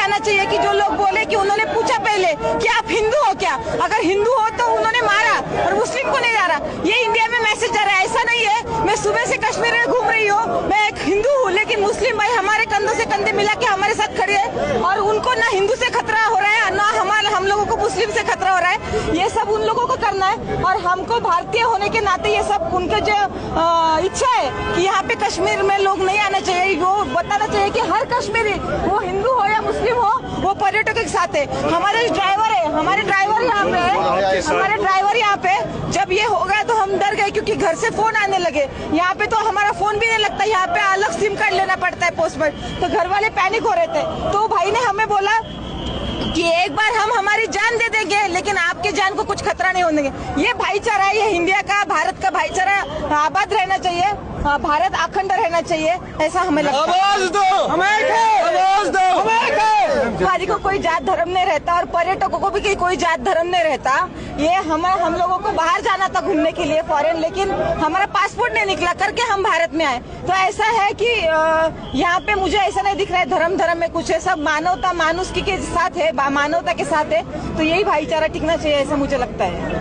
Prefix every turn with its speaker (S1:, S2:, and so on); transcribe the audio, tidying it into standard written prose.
S1: जाना चाहिए कि जो लोग बोले कि उन्होंने पूछा पहले कि आप हिंदू हो क्या, अगर हिंदू हो तो उन्होंने मारा और मुस्लिम को नहीं मारा। ये इंडिया में मैसेज जा रहा है। ऐसा नहीं है मैं सुबह से कश्मीर में घूम रही हूँ, मैं एक हिंदू हूँ, लेकिन मुस्लिम भाई हमारे कंधों से कंधे मिला के हमारे साथ खड़े हैं और उनको ना हिंदू से खतरा हो रहा है ना हम लोगों को मुस्लिम से खतरा हो रहा है। ये सब उन लोगों को करना है और हमको भारतीय होने के नाते ये सब उनका जो इच्छा है कि यहाँ पे कश्मीर में लोग नहीं आना चाहिए, वो बताना चाहिए कि हर कश्मीरी वो हिंदू हो या मुस्लिम हो वो पर्यटकों के साथ है। हमारे ड्राइवर यहाँ पे है, हमारे ड्राइवर यहाँ पे जब ये हो गया तो हम डर गए क्योंकि घर से फोन आने लगे। यहाँ पे तो हमारा फोन भी नहीं लगता, यहाँ पे अलग सिम कार्ड लेना पड़ता है पोस्ट पर, तो घर वाले पैनिक हो रहे थे। तो भाई ने हमें बोला कि एक बार हम हमारी जान दे देंगे लेकिन आपके जान को कुछ खतरा नहीं होने देंगे। ये भाईचारा है, ये इंडिया का भारत का भाईचारा आबाद रहना चाहिए, भारत अखंड रहना चाहिए, ऐसा हमें लगता है।
S2: आवाज दो, आवाज दो।
S1: भाई को कोई जात धर्म नहीं रहता और पर्यटकों को भी कोई जात धर्म नहीं रहता। ये हम लोगों को बाहर जाना था घूमने के लिए फॉरेन, लेकिन हमारा पासपोर्ट नहीं निकला करके हम भारत में आए। तो ऐसा है कि यहाँ पे मुझे ऐसा नहीं दिख रहा है धर्म में कुछ है, सब मानवता मानुष के साथ है, मानवता के साथ है। तो यही भाईचारा टिकना चाहिए, ऐसा मुझे लगता है।